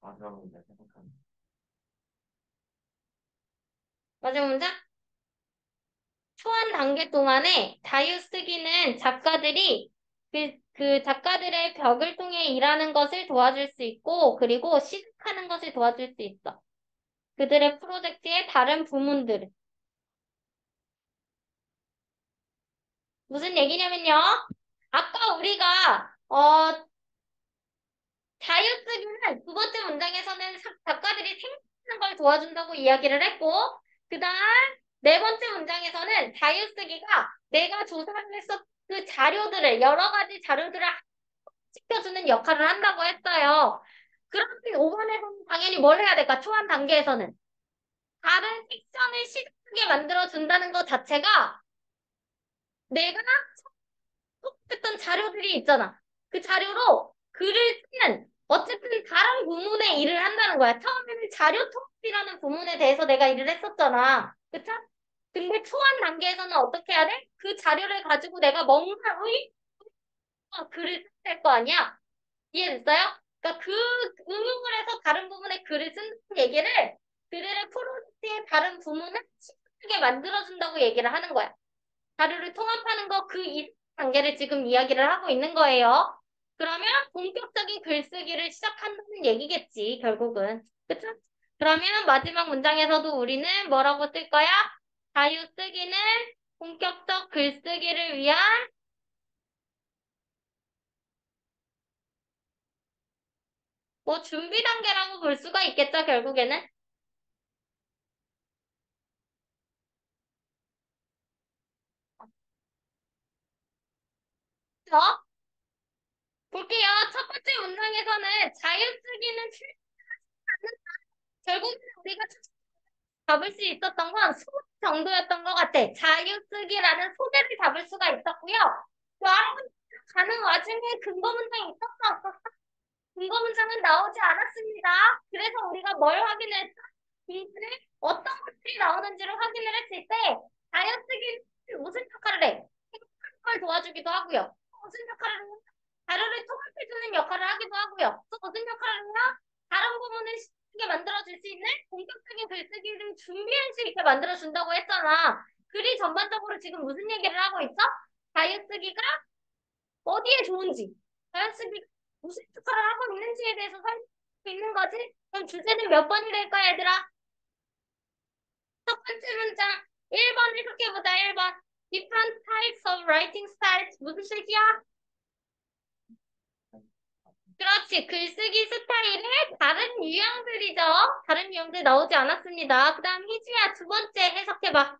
마지막 문제 생각하는. 마지막 문장? 초안 단계 동안에 자유 쓰기는 작가들이 그 작가들의 벽을 통해 일하는 것을 도와줄 수 있고, 그리고 시작하는 것을 도와줄 수 있어. 그들의 프로젝트의 다른 부문들. 무슨 얘기냐면요. 아까 우리가, 자유쓰기는 두 번째 문장에서는 작가들이 생각하는 걸 도와준다고 이야기를 했고, 그 다음 네 번째 문장에서는 자유쓰기가 내가 조사를 했었 그 자료들을, 여러 가지 자료들을 시켜주는 역할을 한다고 했어요. 그러면 5번에서는 당연히 뭘 해야 될까? 초안 단계에서는. 다른 섹션을 시작하게 만들어준다는 것 자체가 내가 했던 자료들이 있잖아. 그 자료로 글을 쓰는 어쨌든 다른 부문의 일을 한다는 거야. 처음에는 자료 통합이라는 부문에 대해서 내가 일을 했었잖아. 그쵸? 근데 초안 단계에서는 어떻게 해야 돼? 그 자료를 가지고 내가 뭔가 글을 써야 될 거 아니야? 이해됐어요? 그러니까 그 응용을 해서 다른 부분의 글을 쓴다는 얘기를 그들의 프로젝트의 다른 부문을 쉽게 만들어준다고 얘기를 하는 거야. 자료를 통합하는 거 그 이 단계를 지금 이야기를 하고 있는 거예요. 그러면 본격적인 글쓰기를 시작한다는 얘기겠지, 결국은. 그쵸? 그러면 마지막 문장에서도 우리는 뭐라고 쓸 거야? 자유 쓰기는 본격적 글쓰기를 위한 뭐 준비 단계라고 볼 수가 있겠죠, 결국에는. 저 볼게요. 첫 번째 문장에서는 자유 쓰기는 결국에는 우리가 잡을 수 있었던 건 소리 정도였던 것 같아. 자유쓰기라는 소재를 잡을 수가 있었고요. 그 알아보니 가는 와중에 근거 문장이 있었어, 없었어? 근거 문장은 나오지 않았습니다. 그래서 우리가 뭘 확인했어? 빈들에 어떤 것들이 나오는지를 확인을 했을 때 자유쓰기는 무슨 역할을 해? 생각하는 걸 도와주기도 하고요. 무슨 역할을 해요? 자료를 통합해주는 역할을 하기도 하고요. 또 무슨 역할을 해요? 다른 부분을 쉽게 만들어줄 수 있는 본격적인 글쓰기를 준비할 수 있게 만들어준다고 했잖아. 글이 전반적으로 지금 무슨 얘기를 하고 있어? 자유쓰기가 어디에 좋은지, 자유쓰기가 무슨 역할을 하고 있는지에 대해서 설명하고 있는 거지? 그럼 주제는 몇 번이 될까, 얘들아? 첫 번째 문장 1번 해석해보자, 1번. Different types of writing styles. 무슨 뜻이야? 그렇지. 글쓰기 스타일의 다른 유형들이죠. 다른 유형들 나오지 않았습니다. 그 다음 희주야, 두 번째 해석해봐.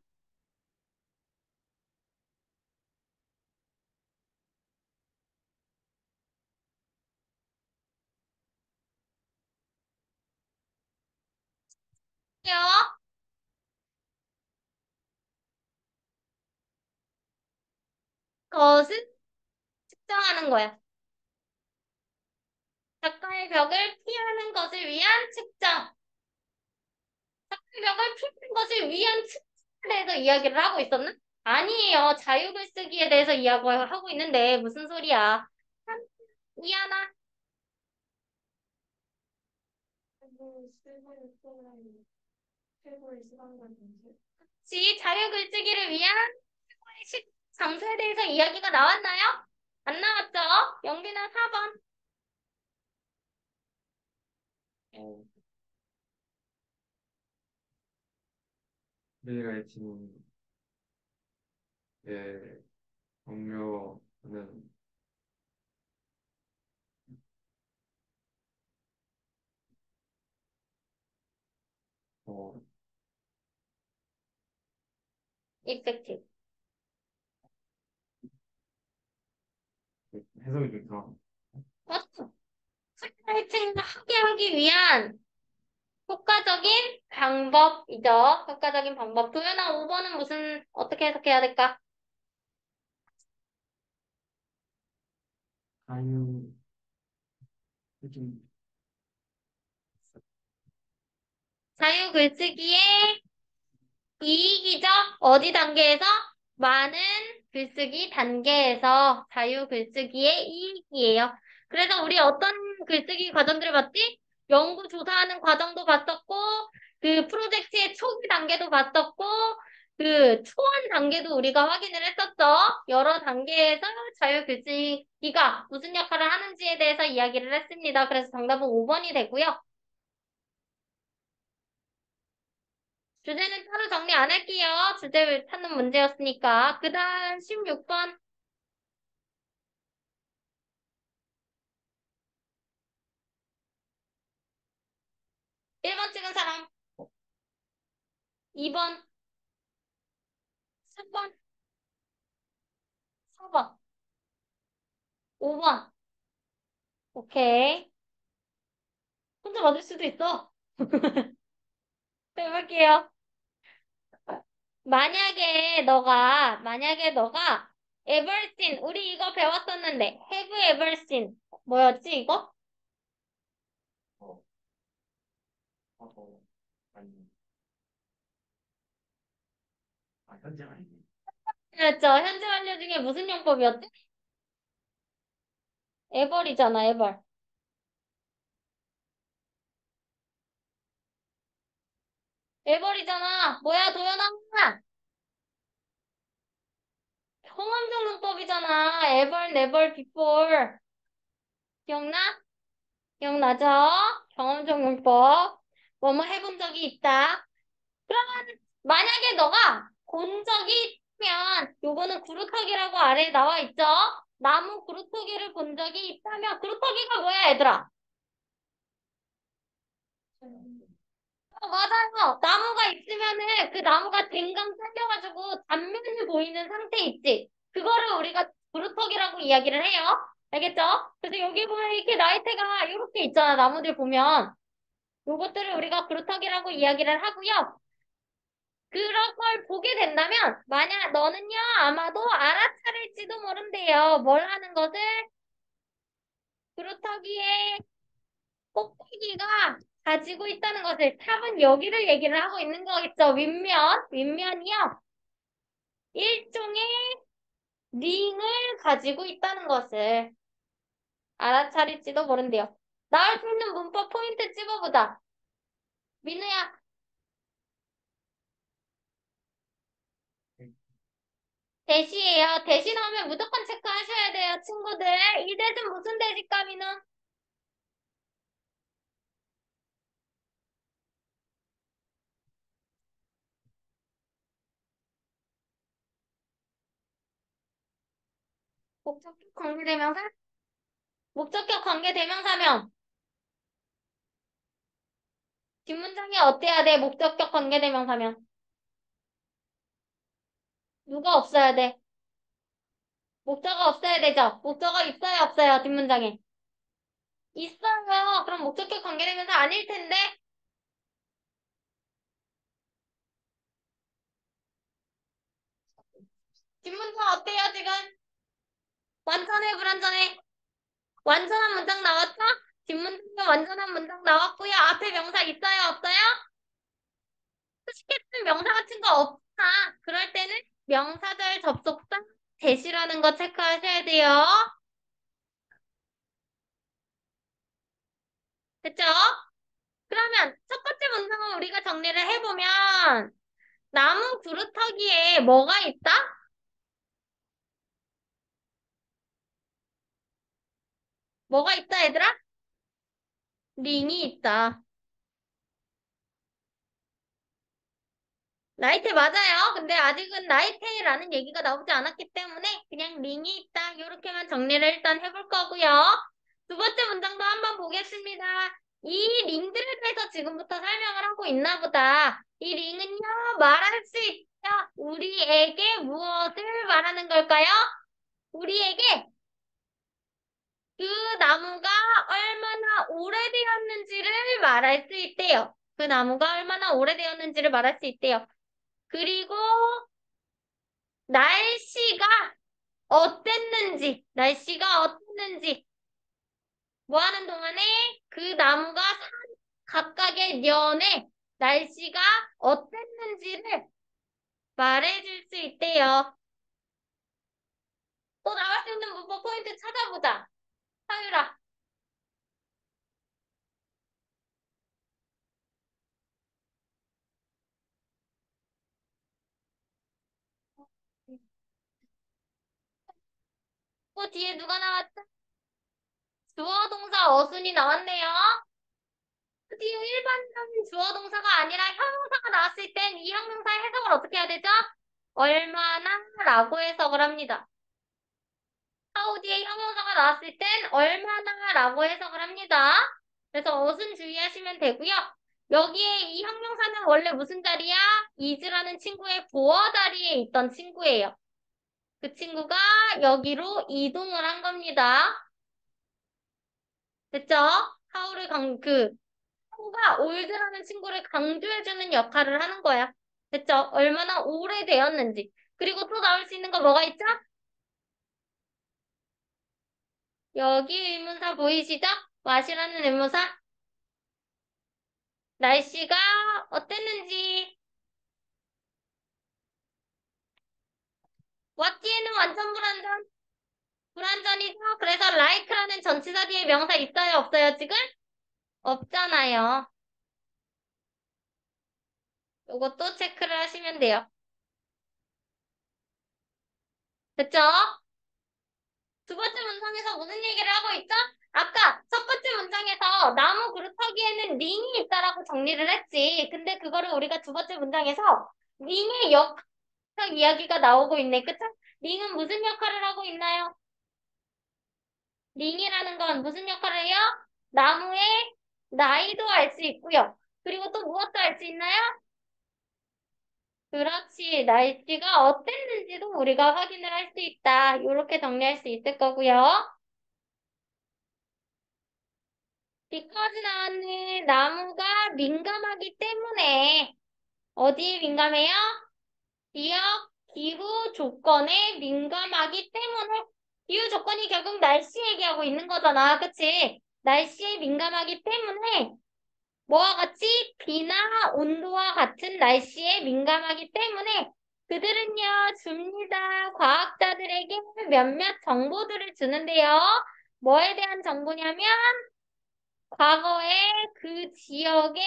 요 것은 측정하는 거야. 작가의 벽을 피하는 것을 위한 측정. 작가의 벽을 피하는 것을 위한 측정에 대해서 이야기를 하고 있었나? 아니에요. 자유글쓰기에 대해서 이야기를 하고 있는데 무슨 소리야. 참, 미안하. 혹시 자유글쓰기를 위한 장소에 대해서 이야기가 나왔나요? 안 나왔죠? 영빈아 4번. 어, 우리가 지금 예, 동료는 어, effective. 해석이 좋다. 맞죠? 스트레칭을 하게 하기 위한 효과적인 방법이죠. 효과적인 방법. 도연아 5번은 무슨, 어떻게 해석해야 될까? 자유, 요즘, 자유 글쓰기의 이익이죠? 어디 단계에서? 많은 글쓰기 단계에서 자유 글쓰기의 이익이에요. 그래서 우리 어떤 글쓰기 과정들을 봤지? 연구 조사하는 과정도 봤었고, 그 프로젝트의 초기 단계도 봤었고, 그 초안 단계도 우리가 확인을 했었죠. 여러 단계에서 자유 글쓰기가 무슨 역할을 하는지에 대해서 이야기를 했습니다. 그래서 정답은 5번이 되고요. 주제는 따로 정리 안 할게요. 주제 찾는 문제였으니까. 그 다음 16번. 1번 찍은 사람. 2번, 3번, 4번, 5번. 오케이. 혼자 맞을 수도 있어. 해볼게요. 만약에 너가 ever seen, 우리 이거 배웠었는데, have ever seen. 뭐였지, 이거? 어, 아니, 현재 아니지. 그랬죠. 현재 완료 중에 무슨 용법이었지? ever이잖아, ever. ever이잖아. 뭐야, 도연아? 경험적 용법이잖아. ever, never, before. 기억나? 기억나죠? 경험적 용법. 뭐뭐 해본 적이 있다. 그러면 만약에 너가 본 적이 있으면 요거는 구루터기라고 아래에 나와 있죠? 나무 구루터기를 본 적이 있다면 구루터기가 뭐야 얘들아? 맞아요. 나무가 있으면은 그 나무가 댕강 잘려가지고 단면이 보이는 상태 있지? 그거를 우리가 구루터기라고 이야기를 해요. 알겠죠? 그래서 여기 보면 이렇게 나이테가 이렇게 있잖아. 나무들 보면. 요것들을 우리가 그루터기라고 이야기를 하고요. 그런 걸 보게 된다면 만약 너는요 아마도 알아차릴지도 모른대요. 뭘 하는 것을 그루터기의 꼭대기가 가지고 있다는 것을 탑은 여기를 얘기를 하고 있는 거겠죠. 윗면이요. 일종의 링을 가지고 있다는 것을 알아차릴지도 모른대요. 나올 수 있는 문법 포인트 찝어보자. 민우야, 대시예요. 대시 나오면 무조건 체크하셔야 돼요, 친구들. 이 대신 무슨 대시까, 민우? 목적격 관계대명사? 목적격 관계대명사면 뒷문장이 어때야 돼? 목적격 관계대명사면 누가 없어야 돼? 목적어가 없어야 되죠? 목적어 있어요, 없어요? 뒷문장에 있어요. 그럼 목적격 관계대명사 아닐 텐데 뒷문장 어때요, 지금? 완전해, 불완전해? 완전한 문장 나왔죠? 뒷문장에 완전한 문장 나왔고요. 앞에 명사 있어요, 없어요? 쉽게 쓰는 명사 같은 거 없구나. 그럴 때는 명사절 접속사 대시라는 거 체크하셔야 돼요. 됐죠? 그러면 첫 번째 문장은 우리가 정리를 해보면 나무 그루터기에 뭐가 있다? 뭐가 있다, 얘들아? 링이 있다. 나이테 맞아요. 근데 아직은 나이테라는 얘기가 나오지 않았기 때문에 그냥 링이 있다. 이렇게만 정리를 일단 해볼 거고요. 두 번째 문장도 한번 보겠습니다. 이 링들에 대해서 지금부터 설명을 하고 있나 보다. 이 링은요, 말할 수 있죠. 우리에게 무엇을 말하는 걸까요? 우리에게 그 나무가 얼마나 오래되었는지를 말할 수 있대요. 그 나무가 얼마나 오래되었는지를 말할 수 있대요. 그리고 날씨가 어땠는지, 날씨가 어땠는지, 뭐 하는 동안에 그 나무가 산 각각의 면에 날씨가 어땠는지를 말해줄 수 있대요. 또 나올 수 있는 문법 포인트 찾아보자. 사유라. 또 뒤에 누가 나왔죠? 주어 동사 어순이 나왔네요. 드디어 일반적인 주어 동사가 아니라 형용사가 나왔을 땐 이 형용사의 해석을 어떻게 해야 되죠? 얼마나 라고 해석을 합니다. how 뒤에 형용사가 나왔을 땐 얼마나 라고 해석을 합니다. 그래서 어순 주의하시면 되고요. 여기에 이 형용사는 원래 무슨 자리야? is라는 친구의 보어 자리에 있던 친구예요. 그 친구가 여기로 이동을 한 겁니다. 됐죠? how를 친구가 올드라는 친구를 강조해주는 역할을 하는 거야. 됐죠? 얼마나 오래되었는지. 그리고 또 나올 수 있는 거 뭐가 있죠? 여기 의문사 보이시죠? what이라는 의문사. 날씨가 어땠는지. what 뒤에는 완전 불완전. 불완전이죠? 그래서 like라는 전치사 뒤에 명사 있어요? 없어요? 지금? 없잖아요. 요것도 체크를 하시면 돼요. 됐죠? 두 번째 문장에서 무슨 얘기를 하고 있죠? 아까 첫 번째 문장에서 나무 그루터기에는 링이 있다라고 정리를 했지. 근데 그거를 우리가 두 번째 문장에서 링의 역학 이야기가 나오고 있네. 그쵸? 링은 무슨 역할을 하고 있나요? 링이라는 건 무슨 역할을 해요? 나무의 나이도 알 수 있고요. 그리고 또 무엇도 알 수 있나요? 그렇지. 날씨가 어땠는지도 우리가 확인을 할 수 있다. 이렇게 정리할 수 있을 거고요. because 나왔네. 나무가 민감하기 때문에 어디에 민감해요? 지역, 기후 조건에 민감하기 때문에 기후 조건이 결국 날씨 얘기하고 있는 거잖아. 그치? 날씨에 민감하기 때문에 뭐와 같이 비나 온도와 같은 날씨에 민감하기 때문에 그들은요, 줍니다. 과학자들에게 몇몇 정보들을 주는데요. 뭐에 대한 정보냐면 과거에 그 지역의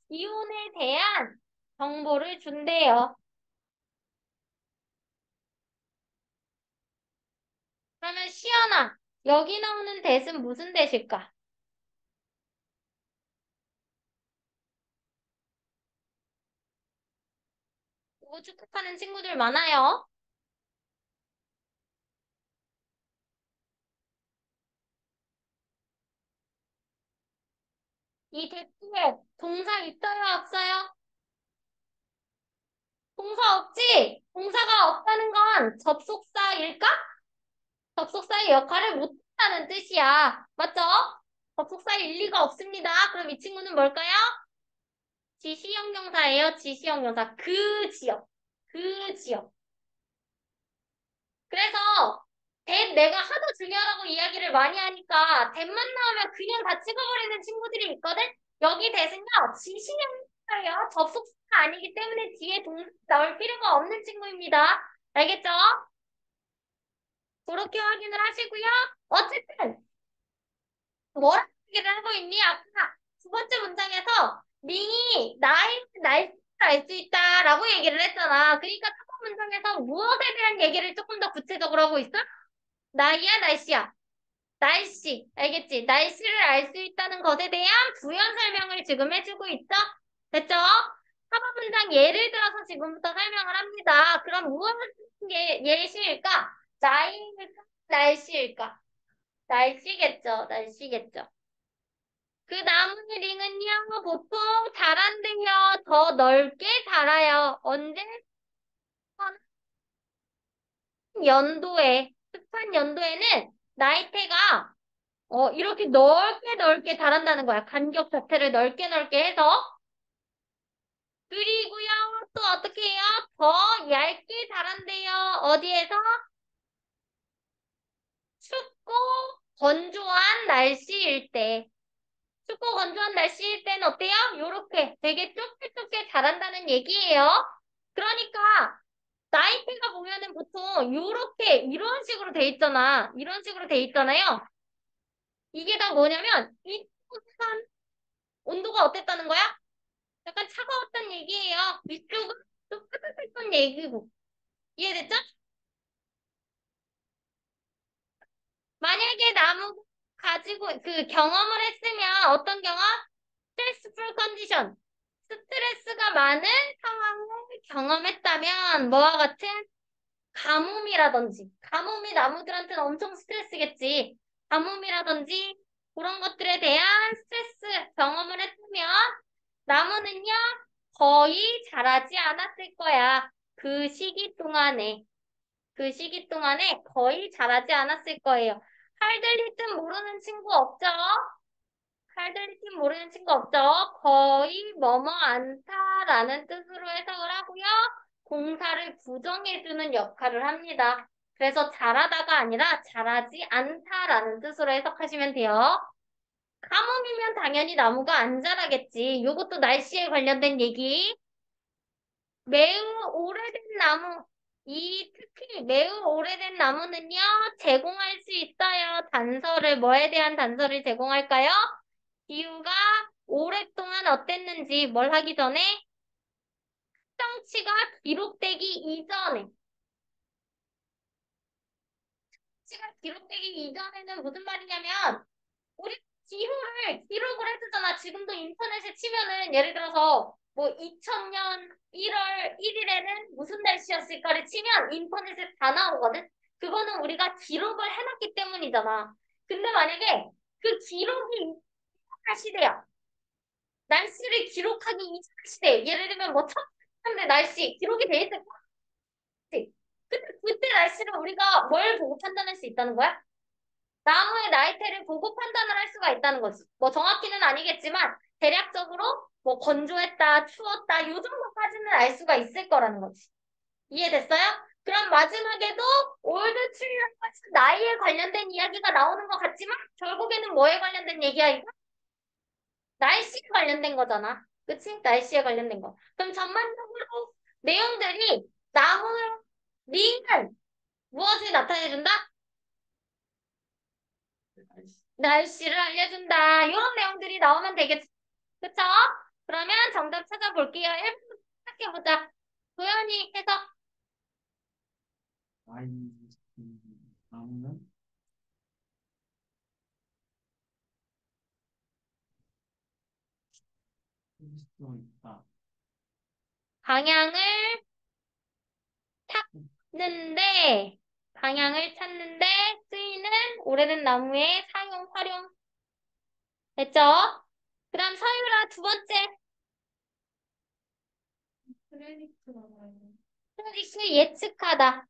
기온에 대한 정보를 준대요. 그러면 시연아, 여기 나오는 대은 무슨 대실까? 이거 축복하는 친구들 많아요. 이 대표에 동사 있어요, 없어요? 동사 없지? 동사가 없다는 건 접속사일까? 접속사의 역할을 못한다는 뜻이야. 맞죠? 접속사일 리가 없습니다. 그럼 이 친구는 뭘까요? 지시형 용사예요. 지시형 용사. 그 지역. 그 지역. 그래서 내가 하도 중요하다고 이야기를 많이 하니까 대만 나오면 그냥 다 찍어버리는 친구들이 있거든? 여기 대는요 지시형이에요. 접속사가 아니기 때문에 뒤에 동사 나올 필요가 없는 친구입니다. 알겠죠? 그렇게 확인을 하시고요. 어쨌든 뭐라고 얘기를 하고 있니? 아까 두 번째 문장에서 링이 날씨를 알 수 있다라고 얘기를 했잖아. 그러니까 첫 번째 문장에서 무엇에 대한 얘기를 조금 더 구체적으로 하고 있어? 나이야, 날씨야. 날씨. 알겠지? 날씨를 알 수 있다는 것에 대한 부연 설명을 지금 해주고 있죠? 됐죠? 사번 문장 예를 들어서 지금부터 설명을 합니다. 그럼 무엇을 예시일까? 나이일까? 날씨일까? 날씨겠죠? 날씨겠죠? 그 나무의 링은요, 보통 자란대요. 더 넓게 자라요. 언제? 연도에, 습한 연도에는 나이테가 이렇게 넓게 넓게 자란다는 거야. 간격 자체를 넓게 넓게 해서. 그리고요, 또 어떻게 해요? 더 얇게 자란대요. 어디에서? 춥고 건조한 날씨일 때. 춥고 건조한 날씨일 때는 어때요? 요렇게 되게 좁게 자란다는 얘기예요. 그러니까 나이테가 보면은 보통 요렇게 이런 식으로 돼 있잖아. 이런 식으로 돼 있잖아요. 이게 다 뭐냐면 이쪽은 온도가 어땠다는 거야? 약간 차가웠단 얘기예요. 위쪽은 또 따뜻했던 얘기고. 이해됐죠? 만약에 나무 가지고 그 경험을 했으면 어떤 경험? 스트레스풀 컨디션. 스트레스가 많은 상황을 경험했다면 뭐와 같은 가뭄이라든지 가뭄이 나무들한테는 엄청 스트레스겠지. 가뭄이라든지 그런 것들에 대한 스트레스 경험을 했으면 나무는요 거의 자라지 않았을 거야. 그 시기 동안에 거의 자라지 않았을 거예요. 칼들릴 듯 모르는 친구 없죠? 칼들릴 듯 모르는 친구 없죠? 거의 뭐뭐 않다라는 뜻으로 해석을 하고요. 공사를 부정해주는 역할을 합니다. 그래서 잘하다가 아니라 잘하지 않다라는 뜻으로 해석하시면 돼요. 가뭄이면 당연히 나무가 안 자라겠지. 요것도 날씨에 관련된 얘기. 매우 오래된 나무. 특히 매우 오래된 나무는요, 제공할 수 있어요. 단서를, 뭐에 대한 단서를 제공할까요? 기후가 오랫동안 어땠는지 뭘 하기 전에 수치가 기록되기 이전에 수치가 기록되기 이전에는 무슨 말이냐면 우리 기후를 기록을 해두잖아. 지금도 인터넷에 치면은 예를 들어서 뭐 2000년 1월 1일에는 무슨 날씨였을까를 치면 인터넷에 다 나오거든. 그거는 우리가 기록을 해놨기 때문이잖아. 근데 만약에 그 기록이 이전의 시대야. 날씨를 기록하기 이전 시대. 예를 들면 뭐 1000년대 날씨 기록이 돼 있을 것 같아. 근데 그때 날씨를 우리가 뭘 보고 판단할 수 있다는 거야? 나무의 나이테를 보고 판단을 할 수가 있다는 거지. 뭐 정확히는 아니겠지만 대략적으로 뭐 건조했다, 추웠다, 요 정도까지는 알 수가 있을 거라는 거지. 이해됐어요? 그럼 마지막에도 올드 트리랑 같이 나이에 관련된 이야기가 나오는 것 같지만 결국에는 뭐에 관련된 얘기야, 이거? 날씨에 관련된 거잖아. 그치? 날씨에 관련된 거. 그럼 전반적으로 내용들이 나무 링은 무엇을 나타내준다? 날씨를 알려준다. 이런 내용들이 나오면 되겠지. 그쵸? 그러면 정답 찾아볼게요. 1분 시작해보자. 도현이 해석. 아이, 나무는 쓸 수 있다. 방향을 찾는데, 방향을 찾는데 쓰이는 오래된 나무의 사용, 활용. 됐죠? 그 다음 서유라 두 번째. 크레디트라고 프로젝트 예측하다.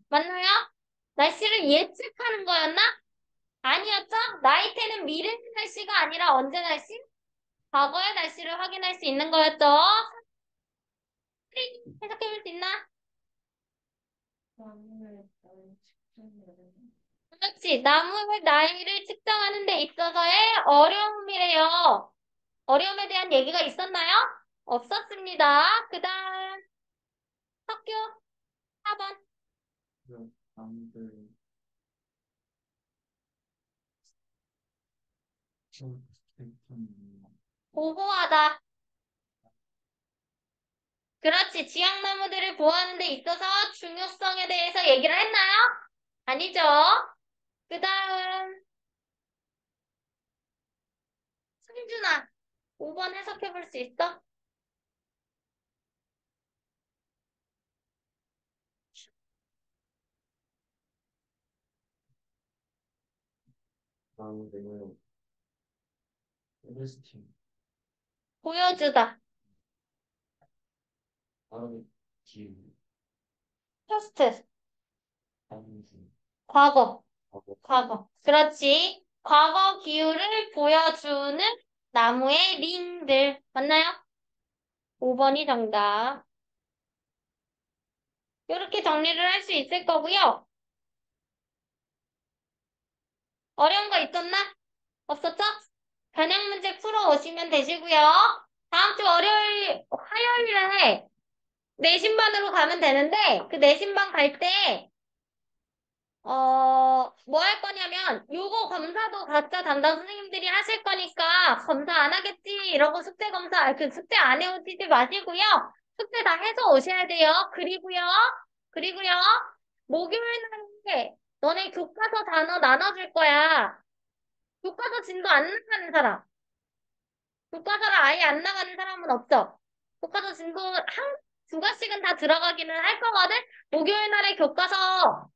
맞나요? 날씨를 예측하는 거였나? 아니었죠? 나이테는 미래 날씨가 아니라 언제 날씨? 과거의 날씨를 확인할 수 있는 거였죠? 해석해볼 수 있나? 나무의 측정을 그렇지. 나무의 나이를 측정하는 데 있어서의 어려움이래요. 어려움에 대한 얘기가 있었나요? 없었습니다. 그 다음 학교 4번. 나무들 프로텍션입니다. 보호하다. 그렇지. 지역나무들을 보호하는 데 있어서 중요성에 대해서 얘기를 했나요? 아니죠. 그 다음 승준아. 5번 해석해볼 수 있어? 나무들은 웨스팅, 보여주다. 다음 기후, 퍼스트. 단수, 과거. 과거, 과거. 그렇지. 과거 기후를 보여주는 나무의 링들. 맞나요? 5번이 정답. 이렇게 정리를 할 수 있을 거고요. 어려운 거 있었나? 없었죠? 변형 문제 풀어 오시면 되시고요. 다음 주 화요일에 내신반으로 가면 되는데, 그 내신반 갈 때, 뭐 할 거냐면, 요거 검사도 각자 담당 선생님들이 하실 거니까, 검사 안 하겠지, 이러고 숙제 검사, 숙제 안 해오시지 마시고요. 숙제 다 해서 오셔야 돼요. 그리고요, 목요일 날에 너네 교과서 단어 나눠줄 거야. 교과서 진도 안 나가는 사람. 교과서를 아예 안 나가는 사람은 없어. 교과서 진도 두 과씩은 다 들어가기는 할 거거든? 목요일 날에 교과서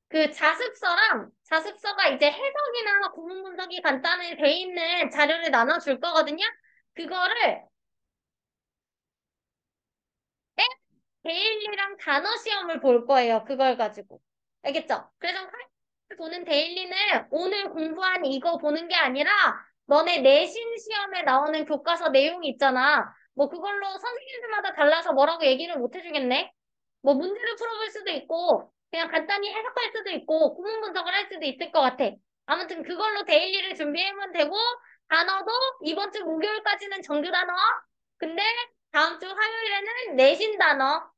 그 자습서가 이제 해석이나 구문 분석이 간단히 돼 있는 자료를 나눠줄 거거든요? 그거를 데일리랑 단어 시험을 볼 거예요. 그걸 가지고. 알겠죠? 그래서 보는 데일리는 오늘 공부한 이거 보는 게 아니라 너네 내신 시험에 나오는 교과서 내용이 있잖아. 뭐 그걸로 선생님들마다 달라서 뭐라고 얘기를 못 해주겠네. 뭐 문제를 풀어볼 수도 있고 그냥 간단히 해석할 수도 있고 구문 분석을 할 수도 있을 것 같아. 아무튼 그걸로 데일리를 준비하면 되고 단어도 이번 주 목요일까지는 정규 단어. 근데 다음 주 화요일에는 내신 단어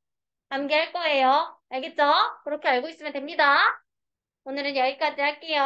암기할 거예요. 알겠죠? 그렇게 알고 있으면 됩니다. 오늘은 여기까지 할게요.